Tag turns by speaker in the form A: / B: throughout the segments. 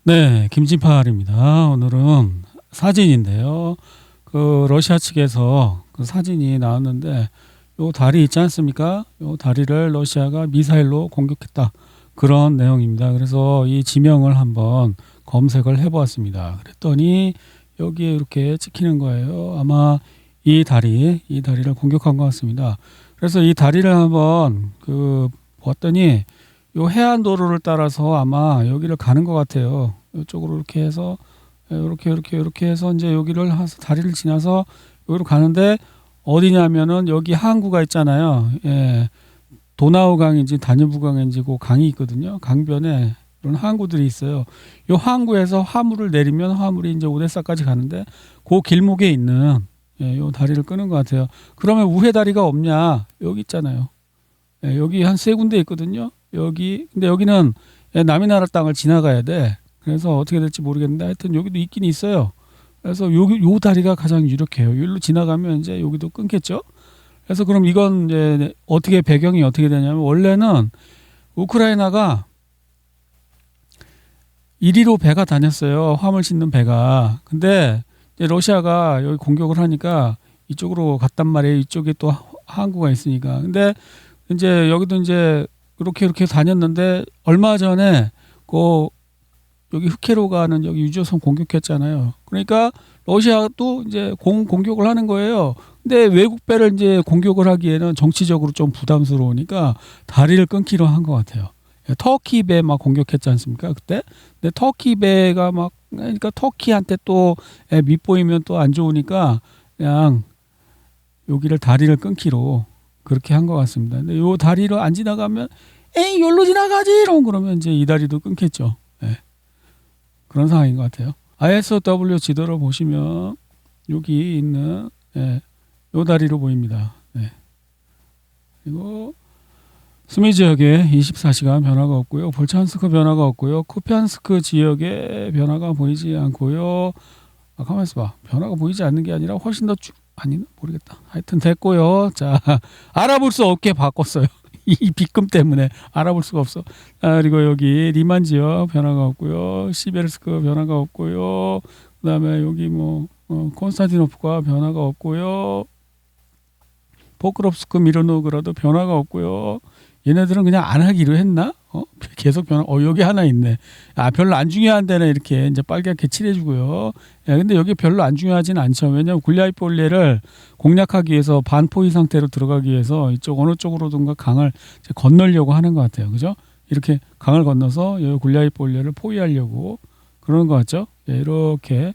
A: 네, 김진팔입니다. 오늘은 사진인데요. 그 러시아 측에서 그 사진이 나왔는데 요 다리 있지 않습니까? 요 다리를 러시아가 미사일로 공격했다. 그런 내용입니다. 그래서 이 지명을 한번 검색을 해보았습니다. 그랬더니 여기에 이렇게 찍히는 거예요. 아마 이 다리를 공격한 것 같습니다. 그래서 이 다리를 한번 봤더니 요 해안도로를 따라서 아마 여기를 가는 것 같아요. 이쪽으로 이렇게 해서 이렇게 해서 이제 여기를 다리를 지나서 여기로 가는데 어디냐면은 여기 항구가 있잖아요. 예. 도나우 강인지 다뉴브 강인지 그 강이 있거든요. 강변에 이런 항구들이 있어요. 요 항구에서 화물을 내리면 화물이 이제 오데사까지 가는데 그 길목에 있는 요 다리를 끄는 것 같아요. 그러면 우회 다리가 없냐? 여기 있잖아요. 예, 여기 한 세 군데 있거든요. 근데 여기는 남의 나라 땅을 지나가야 돼. 그래서 어떻게 될지 모르겠는데 하여튼 여기도 있긴 있어요. 그래서 요 다리가 가장 유력해요. 여기로 지나가면 이제 여기도 끊겠죠. 그래서 그럼 이건 이제 배경이 어떻게 되냐면 원래는 우크라이나가 이리로 배가 다녔어요. 화물 싣는 배가. 근데 이제 러시아가 여기 공격을 하니까 이쪽으로 갔단 말이에요. 이쪽에 또 항구가 있으니까. 근데 이제 여기도 이제 이렇게 다녔는데 얼마 전에 여기 흑해로 가는 여기 유조선 공격했잖아요. 그러니까 러시아도 이제 공격을 하는 거예요. 근데 외국 배를 이제 공격을 하기에는 정치적으로 좀 부담스러우니까 다리를 끊기로 한 것 같아요. 터키 배 막 공격했지 않습니까? 그때. 근데 터키 배가 그러니까 터키한테 또 밑보이면 또 안 좋으니까 그냥 여기를 다리를 끊기로 그렇게 한 것 같습니다. 근데 요 다리로 안 지나가면 에이 여기로 지나가지 이러면 그러면 이제 이 다리도 끊겠죠. 네. 그런 상황인 것 같아요. ISOW 지도를 보시면 여기 있는 요 다리로 보입니다. 네. 그리고 수미 지역에 24시간 변화가 없고요. 볼찬스크 변화가 없고요. 쿠피안스크 지역에 변화가 보이지 않고요. 가만히 있어봐. 변화가 보이지 않는 게 아니라 훨씬 더 아니나 모르겠다. 하여튼 됐고요. 자, 알아볼 수 없게 바꿨어요. 이 비금 때문에 알아볼 수가 없어. 그리고 여기 리만 지역 변화가 없고요. 시베르스크 변화가 없고요. 그다음에 여기 콘스탄티노프가 변화가 없고요. 포크롭스크 미르노그라도 변화가 없고요. 얘네들은 그냥 안 하기로 했나? 계속 여기 하나 있네. 별로 안 중요한 데는 이렇게 이제 빨갛게 칠해주고요. 근데 여기 별로 안 중요하진 않죠. 왜냐하면 굴리아이폴리를 공략하기 위해서 반포위 상태로 들어가기 위해서 이쪽 어느 쪽으로든가 강을 이제 건너려고 하는 것 같아요. 그죠? 이렇게 강을 건너서 여기 굴리아이폴리를 포위하려고 그러는 것 같죠? 이렇게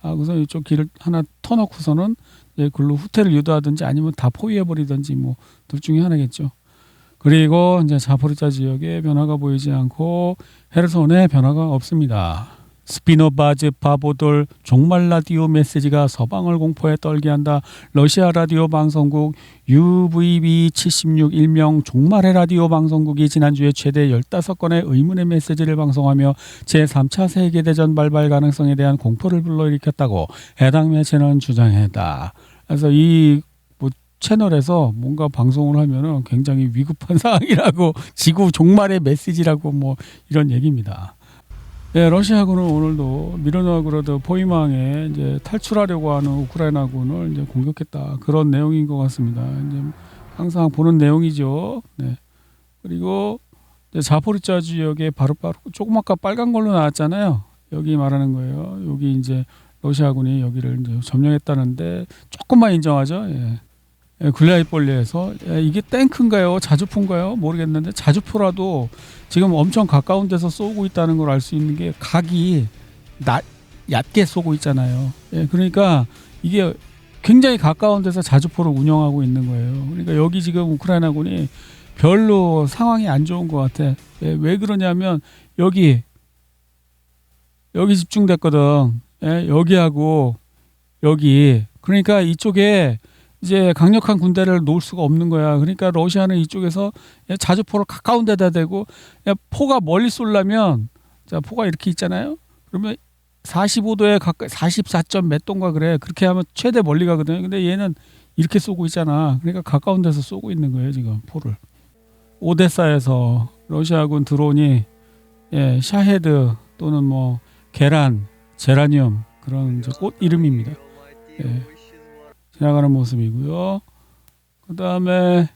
A: 하고서 이쪽 길을 하나 터놓고서는 글로 후퇴를 유도하든지 아니면 다 포위해버리든지 둘 중에 하나겠죠. 그리고 이제 자포리자 지역에 변화가 보이지 않고 헤르손에 변화가 없습니다. 스피노바즈 바보돌 종말 라디오 메시지가 서방을 공포에 떨게 한다. 러시아 라디오 방송국 UVB76 일명 종말의 라디오 방송국이 지난주에 최대 15건의 의문의 메시지를 방송하며 제3차 세계대전 발발 가능성에 대한 공포를 불러일으켰다고 해당 매체는 주장했다. 그래서 이 채널에서 뭔가 방송을 하면은 굉장히 위급한 상황이라고 지구 종말의 메시지라고 이런 얘기입니다. 러시아군은 오늘도 미르노그라드 포위망에 이제 탈출하려고 하는 우크라이나군을 이제 공격했다. 그런 내용인 것 같습니다. 이제 항상 보는 내용이죠. 네. 그리고 이제 자포리자 지역에 바로 조금 아까 빨간 걸로 나왔잖아요. 여기 말하는 거예요. 여기 이제 러시아군이 여기를 이제 점령했다는데 조금만 인정하죠. 굴리아이폴리에서 이게 탱크인가요? 자주포인가요? 모르겠는데 자주포라도 지금 엄청 가까운 데서 쏘고 있다는 걸 알 수 있는 게 각이 얕게 쏘고 있잖아요. 그러니까 이게 굉장히 가까운 데서 자주포를 운영하고 있는 거예요. 그러니까 여기 지금 우크라이나군이 별로 상황이 안 좋은 것 같아. 왜 그러냐면 여기 집중됐거든. 여기하고 여기. 그러니까 이쪽에 이제 강력한 군대를 놓을 수가 없는 거야. 그러니까 러시아는 이쪽에서 자주포를 가까운 데다 대고 포가 멀리 쏘려면 포가 이렇게 있잖아요. 그러면 45도에 가까이 44점 몇 도인가 그래. 그렇게 하면 최대 멀리 가거든요. 근데 얘는 이렇게 쏘고 있잖아. 그러니까 가까운 데서 쏘고 있는 거예요. 지금 포를. 오데사에서 러시아군 드론이 샤헤드 또는 계란, 제라늄 그런 이제 꽃 이름입니다. 예, 지나가는 모습이고요. 그 다음에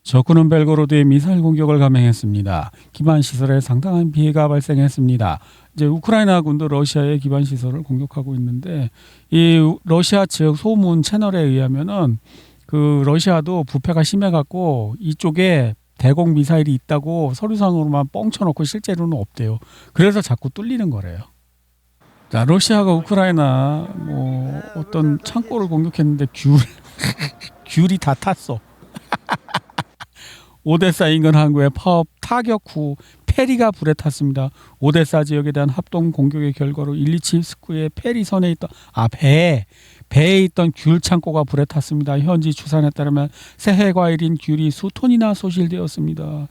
A: 적군은 벨고로드에 미사일 공격을 감행했습니다. 기반 시설에 상당한 피해가 발생했습니다. 이제 우크라이나 군도 러시아의 기반 시설을 공격하고 있는데 이 러시아 측 소문 채널에 의하면은 그 러시아도 부패가 심해갖고 이쪽에 대공 미사일이 있다고 서류상으로만 뻥쳐놓고 실제로는 없대요. 그래서 자꾸 뚫리는 거래요. 자, 러시아가 우크라이나 뭐 어떤 창고를 공격했는데 귤이 다 탔어. 오데사 인근 항구의 파업 타격 후 페리가 불에 탔습니다. 오데사 지역에 대한 합동 공격의 결과로 일리치스크의 페리 선에 있던 배에 있던 귤 창고가 불에 탔습니다. 현지 추산에 따르면 새해 과일인 귤이 수톤이나 소실되었습니다.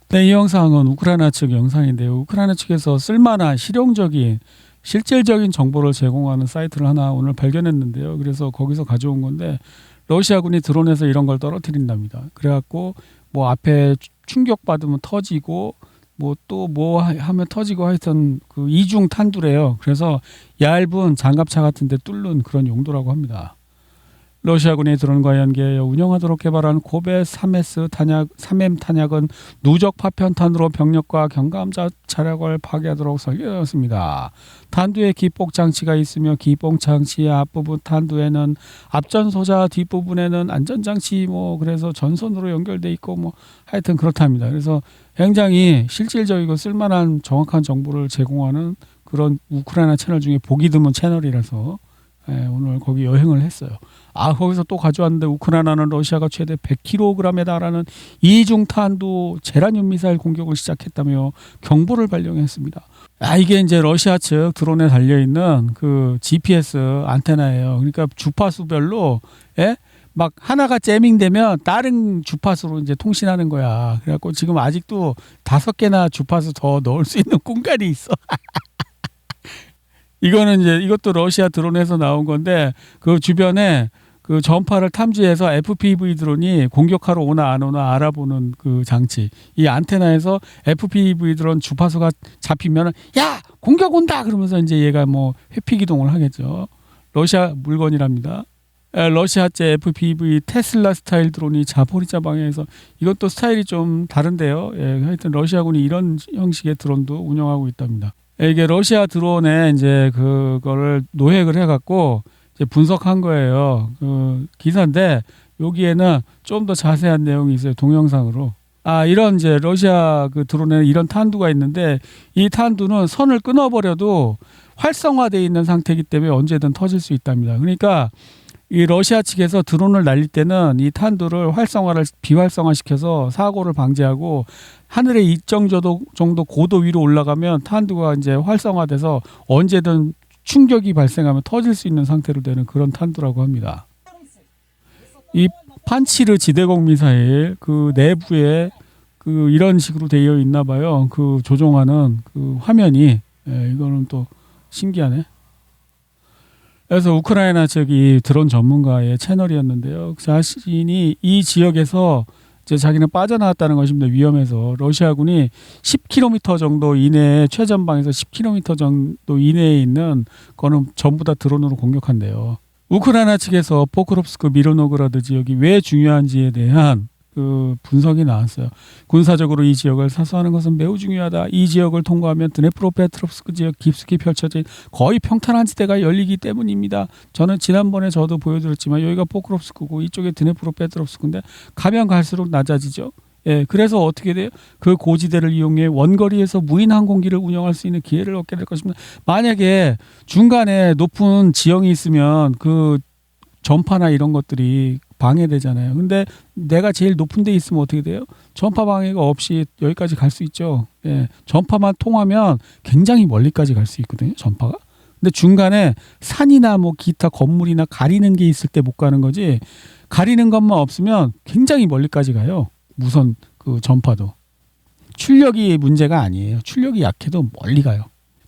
A: 네, 이 영상은 우크라이나 측 영상인데요. 우크라이나 측에서 쓸만한 실용적인 실질적인 정보를 제공하는 사이트를 하나 오늘 발견했는데요. 그래서 거기서 가져온 건데 러시아군이 드론에서 이런 걸 떨어뜨린답니다. 그래갖고 뭐 앞에 충격받으면 터지고 뭐 또 뭐 하면 터지고 하여튼 그 이중 탄두래요. 그래서 얇은 장갑차 같은 데 뚫는 그런 용도라고 합니다. 러시아군이 드론과 연계하여 운영하도록 개발한 코베 3M 탄약은 누적 파편탄으로 병력과 경감자 차량을 파괴하도록 설계되었습니다. 탄두에 기폭 장치가 있으며 기폭 장치의 앞부분 탄두에는 앞전소자, 뒷부분에는 안전장치 뭐 그래서 전선으로 연결돼 있고 뭐 하여튼 그렇답니다. 그래서 굉장히 실질적이고 쓸만한 정확한 정보를 제공하는 그런 우크라이나 채널 중에 보기 드문 채널이라서 오늘 거기 여행을 했어요. 거기서 또 가져왔는데 우크라이나는 러시아가 최대 100kg에 달하는 이중탄두 제라늄 미사일 공격을 시작했다며 경보를 발령했습니다. 이게 이제 러시아 측 드론에 달려있는 그 GPS 안테나예요. 그러니까 주파수별로 막 하나가 재밍되면 다른 주파수로 이제 통신하는 거야. 그래갖고 지금 아직도 5개나 주파수 더 넣을 수 있는 공간이 있어. 이거는 이제 이것도 러시아 드론에서 나온 건데 그 주변에 그 전파를 탐지해서 FPV 드론이 공격하러 오나 안 오나 알아보는 그 장치. 이 안테나에서 FPV 드론 주파수가 잡히면 야 공격 온다 그러면서 이제 얘가 뭐 회피 기동을 하겠죠. 러시아 물건이랍니다. 러시아제 FPV 테슬라 스타일 드론이 자포리자 방해해서 이것도 스타일이 좀 다른데요. 하여튼 러시아군이 이런 형식의 드론도 운영하고 있답니다. 이게 러시아 드론에 이제 그거를 노획을 해갖고 이제 분석한 거예요. 그 기사인데 여기에는 좀 더 자세한 내용이 있어요. 동영상으로. 이런 이제 러시아 그 드론에는 이런 탄두가 있는데 이 탄두는 선을 끊어버려도 활성화되어 있는 상태이기 때문에 언제든 터질 수 있답니다. 그러니까 이 러시아 측에서 드론을 날릴 때는 이 탄두를 비활성화시켜서 사고를 방지하고 하늘에 일정 정도 고도 위로 올라가면 탄두가 이제 활성화돼서 언제든 충격이 발생하면 터질 수 있는 상태로 되는 그런 탄두라고 합니다. 이 판치르 지대공 미사일 그 내부에 그 이런 식으로 되어 있나 봐요. 그 조종하는 그 화면이 이거는 또 신기하네. 그래서 우크라이나 측이 드론 전문가의 채널이었는데요. 자신이 이 지역에서 이제 자기는 빠져나왔다는 것입니다. 위험해서 러시아군이 10km 정도 이내에 최전방에서 10km 정도 이내에 있는 거는 전부 다 드론으로 공격한대요. 우크라이나 측에서 포크롭스크 미르노그라드 지역이 왜 중요한지에 대한 그 분석이 나왔어요. 군사적으로 이 지역을 사수하는 것은 매우 중요하다. 이 지역을 통과하면 드네프로페트롭스크 지역 깊숙이 펼쳐진 거의 평탄한 지대가 열리기 때문입니다. 저는 지난번에 저도 보여드렸지만 여기가 포크롭스크고 이쪽에 드네프로페트롭스크인데 가면 갈수록 낮아지죠. 그래서 어떻게 돼요? 그 고지대를 이용해 원거리에서 무인 항공기를 운영할 수 있는 기회를 얻게 될 것입니다. 만약에 중간에 높은 지형이 있으면 그 전파나 이런 것들이 방해되잖아요. 근데 내가 제일 높은 데 있으면 어떻게 돼요? 전파 방해가 없이 여기까지 갈 수 있죠. 전파만 통하면 굉장히 멀리까지 갈 수 있거든요. 전파가. 근데 중간에 산이나 뭐 기타 건물이나 가리는 게 있을 때 못 가는 거지. 가리는 것만 없으면 굉장히 멀리까지 가요. 무선 그 전파도. 출력이 문제가 아니에요. 출력이 약해도 멀리 가요.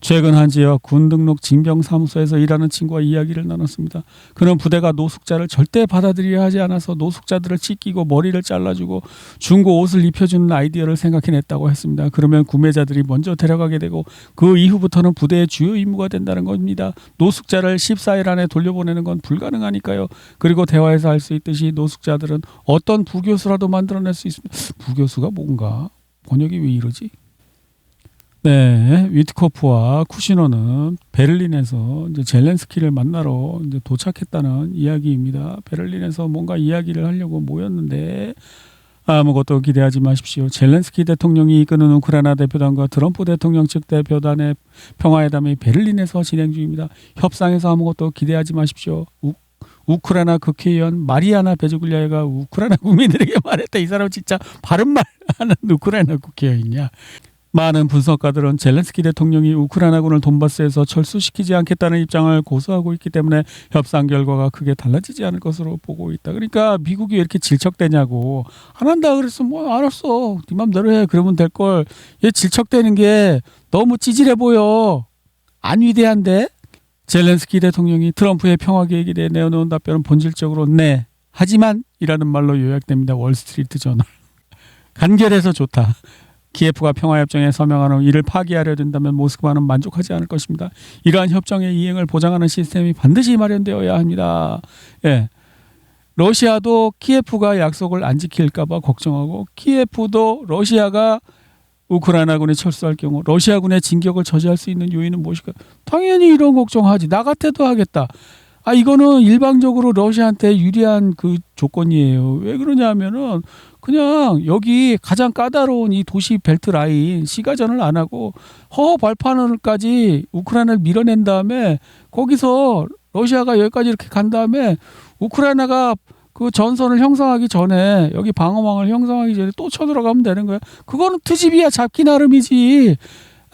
A: 최근 한 지역 군 등록 징병사무소에서 일하는 친구와 이야기를 나눴습니다. 그는 부대가 노숙자를 절대 받아들여야 하지 않아서 노숙자들을 찢기고 머리를 잘라주고 중고 옷을 입혀주는 아이디어를 생각해냈다고 했습니다. 그러면 구매자들이 먼저 데려가게 되고 그 이후부터는 부대의 주요 임무가 된다는 겁니다. 노숙자를 14일 안에 돌려보내는 건 불가능하니까요. 그리고 대화에서 알 수 있듯이 노숙자들은 어떤 부교수라도 만들어낼 수 있습니다. 부교수가 뭔가? 번역이 왜 이러지? 네, 위트코프와 쿠시너는 베를린에서 이제 젤렌스키를 만나러 이제 도착했다는 이야기입니다. 베를린에서 뭔가 이야기를 하려고 모였는데 아무것도 기대하지 마십시오. 젤렌스키 대통령이 이끄는 우크라이나 대표단과 트럼프 대통령 측 대표단의 평화회담이 베를린에서 진행 중입니다. 협상에서 아무것도 기대하지 마십시오. 우크라이나 국회의원 마리아나 베즈굴리아가 우크라이나 국민들에게 말했다. 이 사람 진짜 바른 말 하는 우크라이나 국회의원이냐. 많은 분석가들은 젤렌스키 대통령이 우크라이나군을 돈바스에서 철수시키지 않겠다는 입장을 고수하고 있기 때문에 협상 결과가 크게 달라지지 않을 것으로 보고 있다. 그러니까 미국이 왜 이렇게 질척대냐고. 안 한다 그랬으면 뭐 알았어. 네 맘대로 해. 그러면 될 걸. 얘 질척대는 게 너무 찌질해 보여. 안 위대한데? 젤렌스키 대통령이 트럼프의 평화 계획에 대해 내어놓은 답변은 본질적으로 네. 하지만 이라는 말로 요약됩니다. 월스트리트 저널. 간결해서 좋다. 키예프가 평화협정에 서명한 후 이를 파기하려 든다면 모스크바는 만족하지 않을 것입니다. 이러한 협정의 이행을 보장하는 시스템이 반드시 마련되어야 합니다. 예. 러시아도 키예프가 약속을 안 지킬까 봐 걱정하고 키예프도 러시아가 우크라이나군이 철수할 경우 러시아군의 진격을 저지할 수 있는 요인은 무엇일까? 당연히 이런 걱정하지. 나 같아도 하겠다. 이거는 일방적으로 러시아한테 유리한 그 조건이에요. 왜 그러냐면은 그냥 여기 가장 까다로운 이 도시 벨트 라인 시가전을 안 하고 허허 발판을까지 우크라이나를 밀어낸 다음에 거기서 러시아가 여기까지 이렇게 간 다음에 우크라이나가 그 전선을 형성하기 전에 여기 방어망을 형성하기 전에 또 쳐들어가면 되는 거야. 그거는 트집이야. 잡기 나름이지.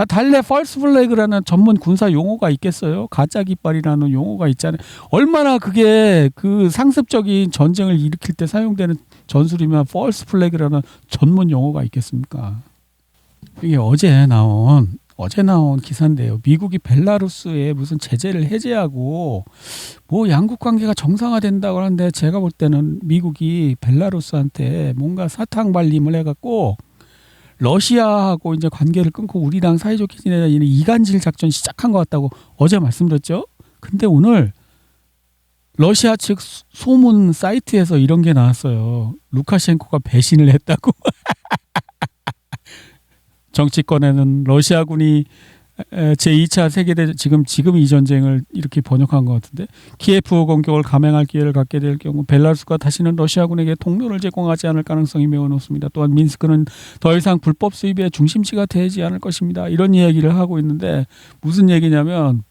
A: 달래 펄스 플래그라는 전문 군사 용어가 있겠어요? 가짜 깃발이라는 용어가 있잖아요. 얼마나 그게 그 상습적인 전쟁을 일으킬 때 사용되는 전술이면 펄스 플래그라는 전문 용어가 있겠습니까? 이게 어제 나온 기사인데요. 미국이 벨라루스에 무슨 제재를 해제하고 뭐 양국 관계가 정상화된다고 하는데 제가 볼 때는 미국이 벨라루스한테 뭔가 사탕 발림을 해갖고 러시아하고 이제 관계를 끊고 우리랑 사이좋게 지내자 이런 이간질 작전 시작한 것 같다고 어제 말씀드렸죠. 근데 오늘 러시아 측 소문 사이트에서 이런 게 나왔어요. 루카셴코가 배신을 했다고. 정치권에는 러시아군이 제2차 세계대 지금 이 전쟁을 이렇게 번역한 것 같은데 키예프 공격을 감행할 기회를 갖게 될 경우 벨라루스가 다시는 러시아군에게 통로를 제공하지 않을 가능성이 매우 높습니다. 또한 민스크는 더 이상 불법 수입의 중심지가 되지 않을 것입니다. 이런 이야기를 하고 있는데 무슨 얘기냐면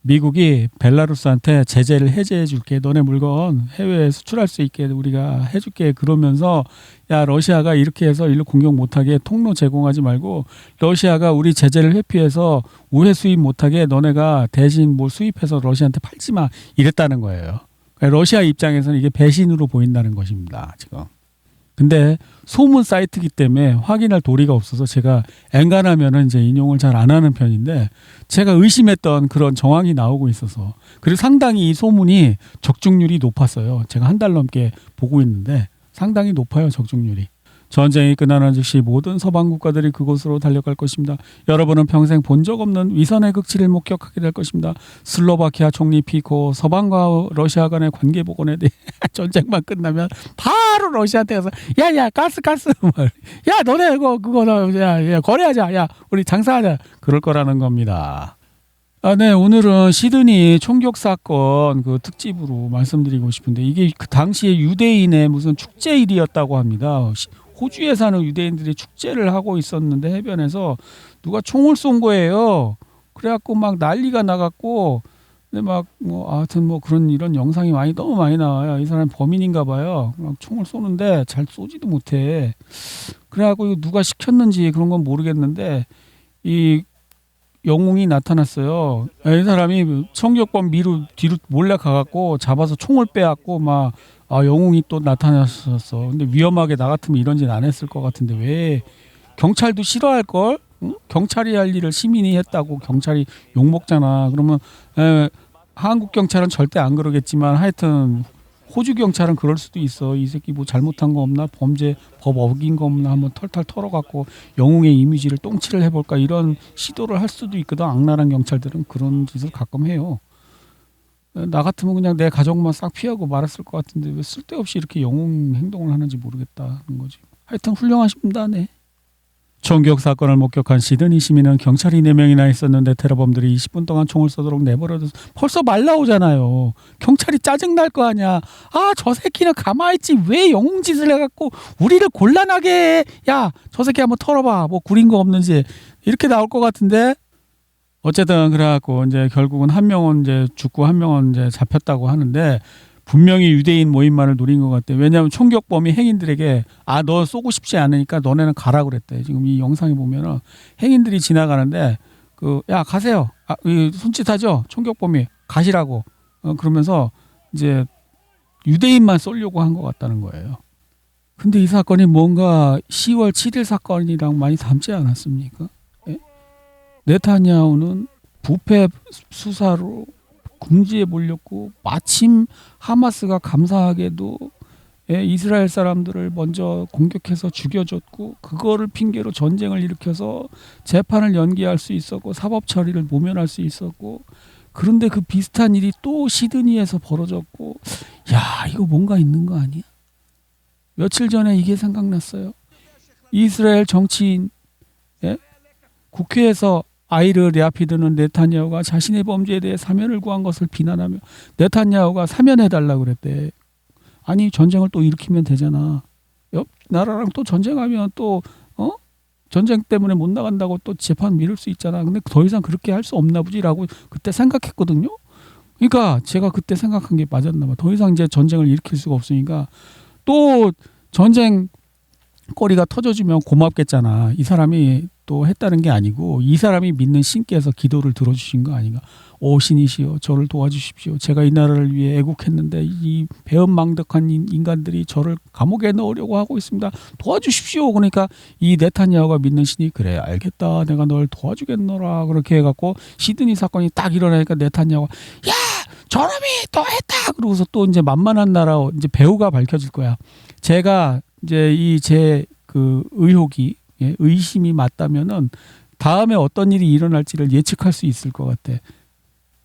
A: 미국이 벨라루스한테 제재를 해제해 줄게. 너네 물건 해외에 수출할 수 있게 우리가 해줄게. 그러면서 야 러시아가 이렇게 해서 일로 공격 못하게 통로 제공하지 말고 러시아가 우리 제재를 회피해서 우회 수입 못하게 너네가 대신 뭘 수입해서 러시아한테 팔지 마. 이랬다는 거예요. 그러니까 러시아 입장에서는 이게 배신으로 보인다는 것입니다. 지금. 근데 소문 사이트이기 때문에 확인할 도리가 없어서 제가 엔간하면은 이제 인용을 잘 안 하는 편인데 제가 의심했던 그런 정황이 나오고 있어서 그리고 상당히 이 소문이 적중률이 높았어요. 제가 한 달 넘게 보고 있는데 상당히 높아요. 적중률이. 전쟁이 끝나는 즉시 모든 서방 국가들이 그곳으로 달려갈 것입니다. 여러분은 평생 본 적 없는 위선의 극치를 목격하게 될 것입니다. 슬로바키아 총리 피코 서방과 러시아 간의 관계 복원에 대해 전쟁만 끝나면 바로 러시아한테 가서 야야 가스 야 너네 그거 야 거래하자. 야 우리 장사하자. 그럴 거라는 겁니다. 네, 오늘은 시드니 총격 사건 그 특집으로 말씀드리고 싶은데 이게 그 당시에 유대인의 무슨 축제일이었다고 합니다. 호주에 사는 유대인들이 축제를 하고 있었는데 해변에서 누가 총을 쏜 거예요. 그래갖고 막 난리가 나갖고 근데 막 뭐 하여튼 뭐 그런 이런 영상이 너무 많이 나와요. 이 사람 범인인가 봐요. 막 총을 쏘는데 잘 쏘지도 못해. 그래갖고 누가 시켰는지 그런 건 모르겠는데 이 영웅이 나타났어요. 이 사람이 총격범 뒤로 몰래 가갖고 잡아서 총을 빼앗고 막 영웅이 또 나타났었어. 근데 위험하게 나 같으면 이런 짓 안 했을 것 같은데 왜 경찰도 싫어할 걸? 응? 경찰이 할 일을 시민이 했다고 경찰이 욕먹잖아. 그러면 한국 경찰은 절대 안 그러겠지만 하여튼 호주 경찰은 그럴 수도 있어. 이 새끼 뭐 잘못한 거 없나? 범죄 법 어긴 거 없나? 한번 털털 털어갖고 영웅의 이미지를 똥칠을 해볼까? 이런 시도를 할 수도 있거든. 악랄한 경찰들은 그런 짓을 가끔 해요. 나 같으면 그냥 내 가족만 싹 피하고 말았을 것 같은데 왜 쓸데없이 이렇게 영웅 행동을 하는지 모르겠다는 거지. 하여튼 훌륭하십니다. 네. 총격 사건을 목격한 시드니 시민은 경찰이 4명이나 있었는데 테러범들이 20분 동안 총을 쏘도록 내버려둬서 벌써 말 나오잖아요. 경찰이 짜증날 거 아니야. 아, 저 새끼는 가만히 있지 왜 영웅짓을 해갖고 우리를 곤란하게 해. 야, 저 새끼 한번 털어봐. 뭐 구린 거 없는지. 이렇게 나올 것 같은데. 어쨌든 그래갖고 이제 결국은 한 명은 이제 죽고 한 명은 이제 잡혔다고 하는데 분명히 유대인 모임만을 노린 것 같대. 왜냐하면 총격범이 행인들에게 너 쏘고 싶지 않으니까 너네는 가라 그랬대. 지금 이 영상에 보면은 행인들이 지나가는데 야 가세요. 손짓하죠. 총격범이 가시라고. 그러면서 이제 유대인만 쏘려고 한 것 같다는 거예요. 근데 이 사건이 뭔가 10월 7일 사건이랑 많이 닮지 않았습니까? 예? 네타냐후는 부패 수사로 궁지에 몰렸고 마침 하마스가 감사하게도 이스라엘 사람들을 먼저 공격해서 죽여줬고 그거를 핑계로 전쟁을 일으켜서 재판을 연기할 수 있었고 사법 처리를 모면할 수 있었고 그런데 그 비슷한 일이 또 시드니에서 벌어졌고 야 이거 뭔가 있는 거 아니야? 며칠 전에 이게 생각났어요. 이스라엘 정치인 국회에서 아이르 레아피드는 네타냐후가 자신의 범죄에 대해 사면을 구한 것을 비난하며 네타냐후가 사면해달라고 그랬대. 아니 전쟁을 또 일으키면 되잖아. 옆 나라랑 또 전쟁하면 또 전쟁 때문에 못 나간다고 또 재판 미룰 수 있잖아. 근데 더 이상 그렇게 할 수 없나 보지라고 그때 생각했거든요. 그러니까 제가 그때 생각한 게 맞았나 봐. 더 이상 이제 전쟁을 일으킬 수가 없으니까 또 전쟁 거리가 터져주면 고맙겠잖아. 이 사람이 또 했다는 게 아니고 이 사람이 믿는 신께서 기도를 들어주신 거 아닌가. 오 신이시여 저를 도와주십시오. 제가 이 나라를 위해 애국했는데 이 배은망덕한 인간들이 저를 감옥에 넣으려고 하고 있습니다. 도와주십시오. 그러니까 이 네타냐후가 믿는 신이 그래 알겠다. 내가 널 도와주겠노라. 그렇게 해갖고 시드니 사건이 딱 일어나니까 네타냐후가 야 저놈이 또 했다. 그러고서 또 이제 만만한 나라 이제 배후가 밝혀질 거야. 제가 이제 제 의혹이 의심이 맞다면은 다음에 어떤 일이 일어날지를 예측할 수 있을 것 같아.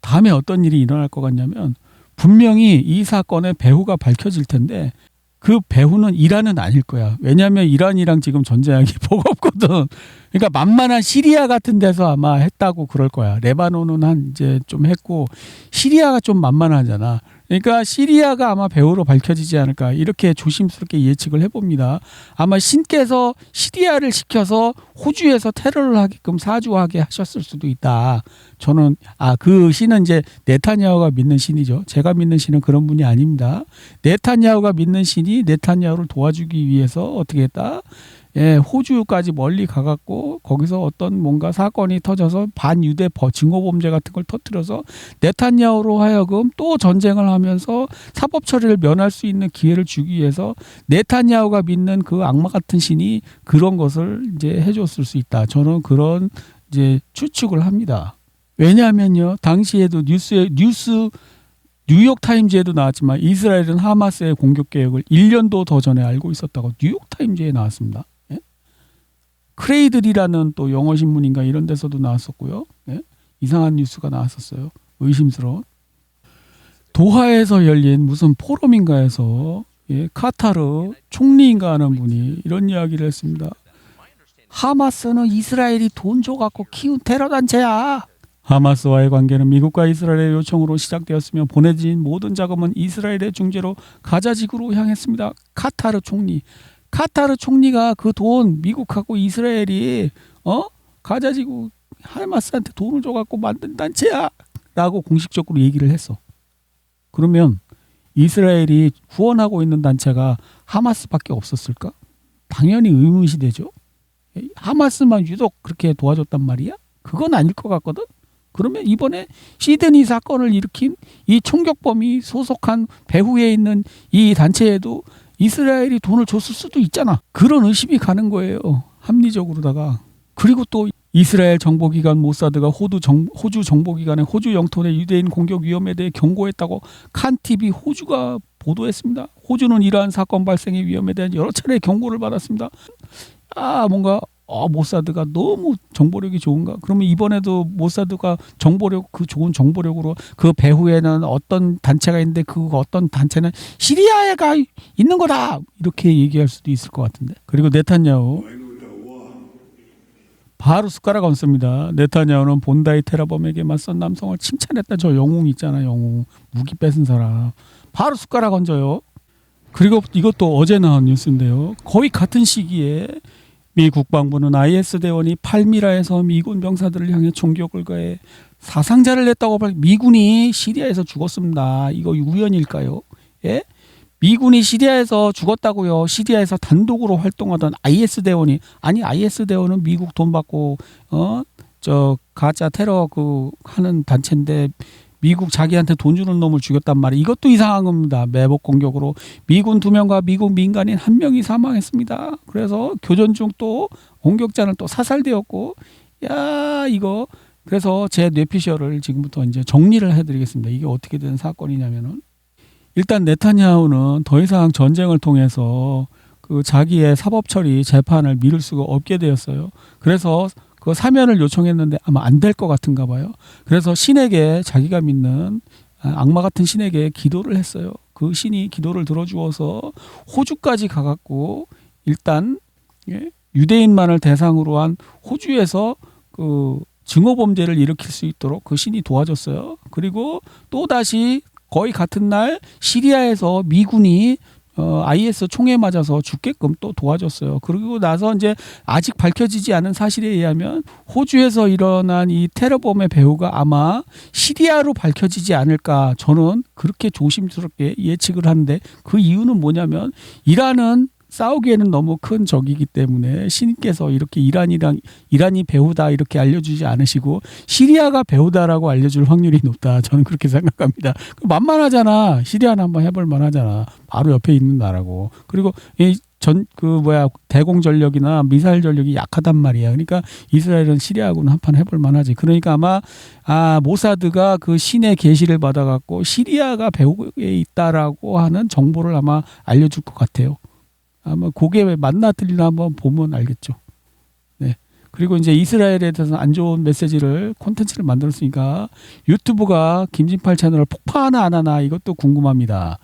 A: 다음에 어떤 일이 일어날 것 같냐면 분명히 이 사건의 배후가 밝혀질 텐데 그 배후는 이란은 아닐 거야. 왜냐하면 이란이랑 지금 전쟁하기 버겁거든. 그러니까 만만한 시리아 같은 데서 아마 했다고 그럴 거야. 레바논은 한 이제 좀 했고 시리아가 좀 만만하잖아. 그러니까 시리아가 아마 배후로 밝혀지지 않을까 이렇게 조심스럽게 예측을 해봅니다. 아마 신께서 시리아를 시켜서 호주에서 테러를 하게끔 사주하게 하셨을 수도 있다. 저는 그 신은 이제 네타냐후가 믿는 신이죠. 제가 믿는 신은 그런 분이 아닙니다. 네타냐후가 믿는 신이 네타냐후를 도와주기 위해서 어떻게 했다? 호주까지 멀리 가갖고 거기서 어떤 뭔가 사건이 터져서 반유대 증오범죄 같은 걸 터뜨려서 네타냐후로 하여금 또 전쟁을 하면서 사법 처리를 면할 수 있는 기회를 주기 위해서 네타냐후가 믿는 그 악마 같은 신이 그런 것을 이제 해줬을 수 있다. 저는 그런 이제 추측을 합니다. 왜냐하면요, 당시에도 뉴욕 타임즈에도 나왔지만 이스라엘은 하마스의 공격 계획을 1년도 더 전에 알고 있었다고 뉴욕 타임즈에 나왔습니다. 크레이들이라는 또 영어 신문인가 이런 데서도 나왔었고요. 이상한 뉴스가 나왔었어요. 의심스러운. 도하에서 열린 무슨 포럼인가에서 카타르 총리인가 하는 분이 이런 이야기를 했습니다. 하마스는 이스라엘이 돈 줘갖고 키운 테러 단체야. 하마스와의 관계는 미국과 이스라엘의 요청으로 시작되었으며 보내진 모든 자금은 이스라엘의 중재로 가자지구로 향했습니다. 카타르 총리가 그 돈 미국하고 이스라엘이 가자지구 하마스한테 돈을 줘갖고 만든 단체야 라고 공식적으로 얘기를 했어. 그러면 이스라엘이 후원하고 있는 단체가 하마스밖에 없었을까? 당연히 의문이 되죠. 하마스만 유독 그렇게 도와줬단 말이야? 그건 아닐 것 같거든. 그러면 이번에 시드니 사건을 일으킨 이 총격범이 소속한 배후에 있는 이 단체에도 이스라엘이 돈을 줬을 수도 있잖아. 그런 의심이 가는 거예요. 합리적으로다가. 그리고 또 이스라엘 정보기관 모사드가 호주 정보기관의 호주 영토 내 유대인 공격 위험에 대해 경고했다고 칸TV 호주가 보도했습니다. 호주는 이러한 사건 발생의 위험에 대한 여러 차례 경고를 받았습니다. 뭔가 모사드가 너무 정보력이 좋은가? 그러면 이번에도 모사드가 그 좋은 정보력으로 그 배후에는 어떤 단체가 있는데 그 어떤 단체는 시리아가 있는 거다! 이렇게 얘기할 수도 있을 것 같은데. 그리고 네탄야후 바로 숟가락 얹습니다. 네타냐후는 본다이 테러범에게 맞선 남성을 칭찬했다. 저 영웅 있잖아, 영웅. 무기 뺏은 사람. 바로 숟가락 얹어요. 그리고 이것도 어제 나온 뉴스인데요. 거의 같은 시기에 미 국방부는 IS 대원이 팔미라에서 미군 병사들을 향해 총격을 가해 사상자를 냈다고 미군이 시리아에서 죽었습니다. 이거 우연일까요? 예? 미군이 시리아에서 죽었다고요. 시리아에서 단독으로 활동하던 IS 대원이 IS 대원은 미국 돈 받고 가짜 테러 하는 단체인데 미국 자기한테 돈 주는 놈을 죽였단 말이에요. 이것도 이상한 겁니다. 매복 공격으로 미군 2명과 미국 민간인 1명이 사망했습니다. 그래서 교전 중 또 공격자는 또 사살되었고 이거 그래서 제 뇌피셜을 지금부터 이제 정리를 해드리겠습니다. 이게 어떻게 된 사건이냐면은 일단 네타냐후는 더 이상 전쟁을 통해서 그 자기의 사법 처리 재판을 미룰 수가 없게 되었어요. 그래서 그 사면을 요청했는데 아마 안 될 것 같은가 봐요. 그래서 신에게 자기가 믿는 악마 같은 신에게 기도를 했어요. 그 신이 기도를 들어주어서 호주까지 가갖고 일단 유대인만을 대상으로 한 호주에서 그 증오 범죄를 일으킬 수 있도록 그 신이 도와줬어요. 그리고 또 다시 거의 같은 날 시리아에서 미군이 IS 총에 맞아서 죽게끔 또 도와줬어요. 그리고 나서 이제 아직 밝혀지지 않은 사실에 의하면 호주에서 일어난 이 테러범의 배후가 아마 시리아로 밝혀지지 않을까 저는 그렇게 조심스럽게 예측을 하는데 그 이유는 뭐냐면 이란은 싸우기에는 너무 큰 적이기 때문에 신께서 이렇게 이란이 배후다 이렇게 알려주지 않으시고 시리아가 배후다라고 알려줄 확률이 높다. 저는 그렇게 생각합니다. 만만하잖아. 시리아는 한번 해볼 만하잖아. 바로 옆에 있는 나라고. 그리고 대공 전력이나 미사일 전력이 약하단 말이야. 그러니까 이스라엘은 시리아하고는 한판 해볼 만하지. 그러니까 아마 모사드가 그 신의 계시를 받아갖고 시리아가 배후에 있다라고 하는 정보를 아마 알려줄 것 같아요. 아마 그게 맞나 틀리나 한번 보면 알겠죠. 네. 그리고 이제 이스라엘에 대해서 안 좋은 메시지를 콘텐츠를 만들었으니까 유튜브가 김진팔 채널을 폭파하나 안 하나 이것도 궁금합니다.